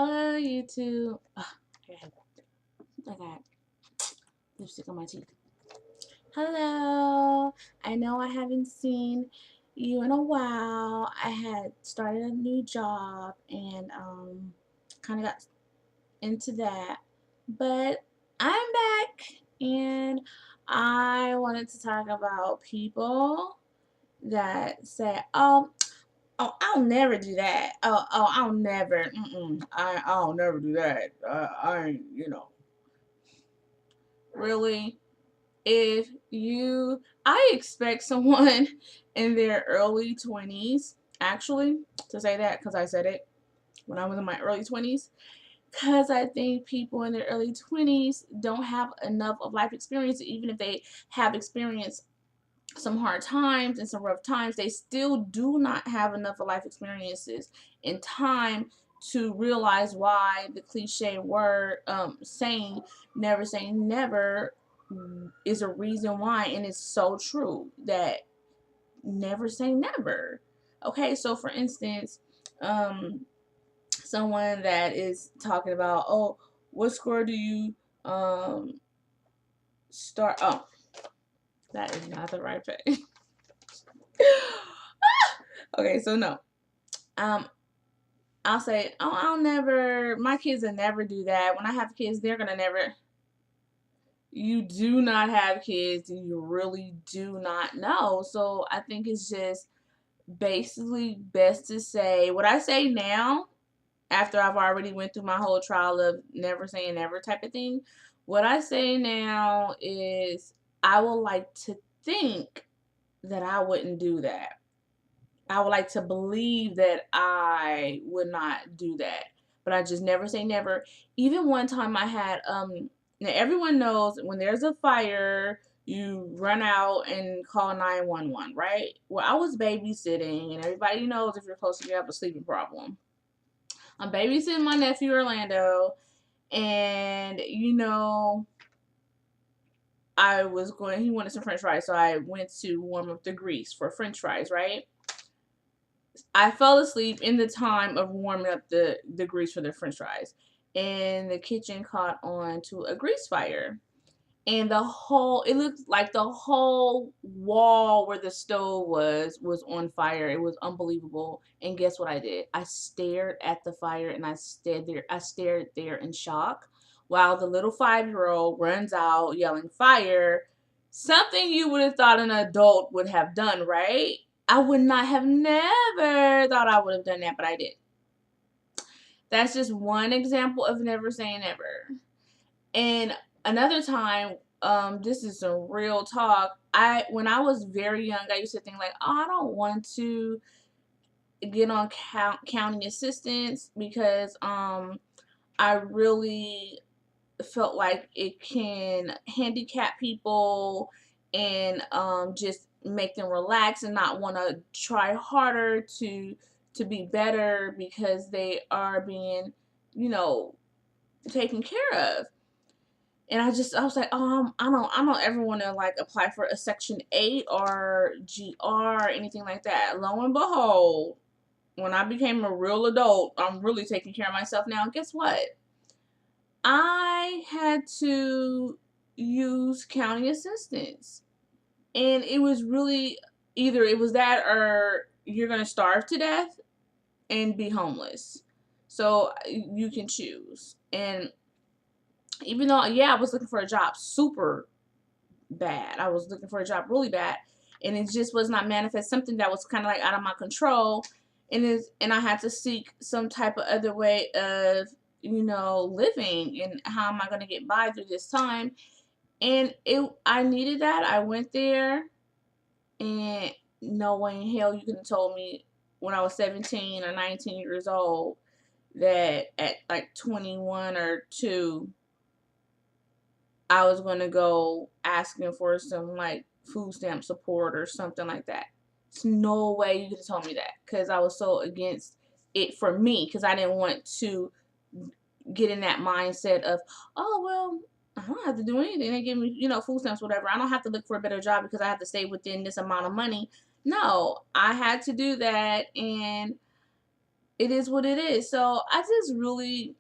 Hello, YouTube. I got lipstick on my teeth. Hello. I know I haven't seen you in a while. I had started a new job and kind of got into that, but I'm back and I wanted to talk about people that say, "Oh, I'll never do that. I'll never. I'll never do that. I ain't, really." If you, I expect someone in their early 20s, actually, to say that because I said it when I was in my early 20s, because I think people in their early 20s don't have enough of life experience, even if they have experienced some hard times and some rough times, they still do not have enough of life experiences and time to realize why the cliche word saying never say never is a reason why, and it's so true that never say never. Okay, so for instance, someone that is talking about, oh, what score do you start? Oh, that is not the right page. Okay, so no. Um, I'll say, oh, I'll never, my kids will never do that. When I have kids, they're gonna never. You do not have kids, and you really do not know. So I think it's just basically best to say what I say now, after I've already went through my whole trial of never saying never type of thing. What I say now is I would like to think that I wouldn't do that. I would like to believe that I would not do that. But I just never say never. Even one time I had now everyone knows when there's a fire, you run out and call 911, right? Well, I was babysitting, and everybody knows if you're close, you have a sleeping problem. I'm babysitting my nephew Orlando, and he wanted some french fries, so I went to warm up the grease for french fries, right? I fell asleep in the time of warming up the grease for the french fries. And the kitchen caught on to a grease fire. And it looked like the whole wall where the stove was on fire. It was unbelievable. And guess what I did? I stared at the fire and I stared there in shock while the little 5-year-old runs out yelling fire. Something you would have thought an adult would have done, right? I would not have never thought I would have done that, but I did. That's just one example of never saying never. And another time, this is some real talk. When I was very young, I used to think like, oh, I don't want to get on county assistance because I really felt like it can handicap people and just make them relax and not want to try harder to be better because they are being, you know, taken care of. And I was like, I don't ever want to like apply for a Section 8 or GR or anything like that. Lo and behold, when I became a real adult, I'm really taking care of myself now. And guess what? I had to use county assistance. And it was really either it was that or you're going to starve to death and be homeless. So you can choose. And even though, yeah, I was looking for a job super bad, I was looking for a job really bad. And it just was not manifest, something that was kind of like out of my control. And I had to seek some type of other way of living, and how am I going to get by through this time. And I needed that. I went there, and no way in hell you could have told me when I was 17 or 19 years old that at like 21 or 2 I was going to go asking for some like food stamp support or something like that. There's no way you could have told me that, because I was so against it for me, because I didn't want to get in that mindset of, oh, well, I don't have to do anything. They give me, food stamps, whatever. I don't have to look for a better job because I have to stay within this amount of money. No, I had to do that. And it is what it is. So I just really,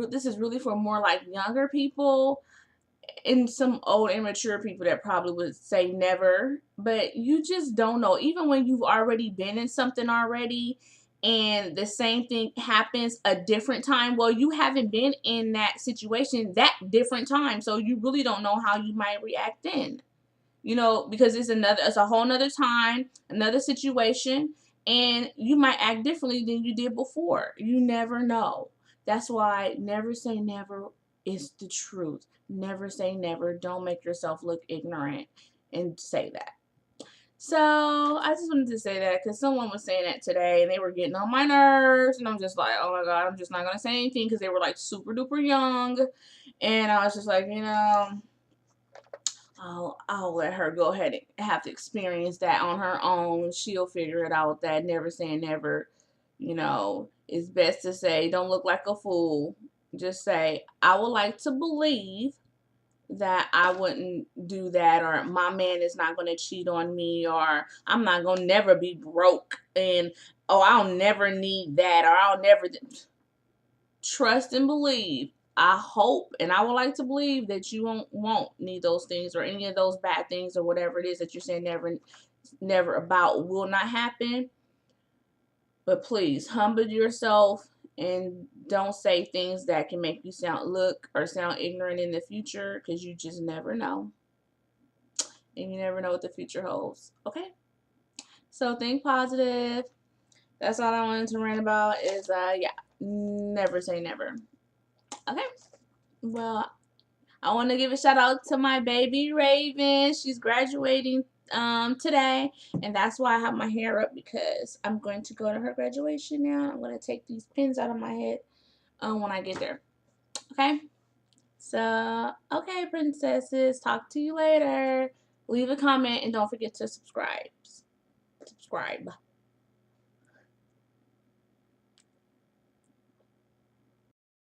this is really for more like younger people and some old immature people that probably would say never, but you just don't know. Even when you've already been in something already and the same thing happens a different time, well, you haven't been in that situation that different time, so you really don't know how you might react then. Because it's a whole nother time, another situation, and you might act differently than you did before. You never know. That's why never say never is the truth. Never say never. Don't make yourself look ignorant and say that. So I just wanted to say that because someone was saying that today and they were getting on my nerves, and I'm just like, oh my god, I'm just not gonna say anything because they were like super duper young, and I was just like, I'll let her go ahead and have to experience that on her own. She'll figure it out. That never saying never, it's best to say, don't look like a fool. Just say, I would like to believe that I wouldn't do that, or my man is not going to cheat on me, or I'm not going to never be broke, and oh, I'll never need that, or I'll never. Trust and believe. I hope and I would like to believe that you won't need those things or any of those bad things or whatever it is that you're saying never about will not happen. But please humble yourself and don't say things that can make you sound ignorant in the future, because you just never know. And you never know what the future holds. Okay? So think positive. That's all I wanted to rant about is yeah, never say never. Okay? Well, I want to give a shout out to my baby Raven. She's graduating today, and that's why I have my hair up, because I'm going to go to her graduation now. I'm going to take these pins out of my head when I get there. Okay? So, okay, princesses, talk to you later. Leave a comment and don't forget to subscribe. Subscribe.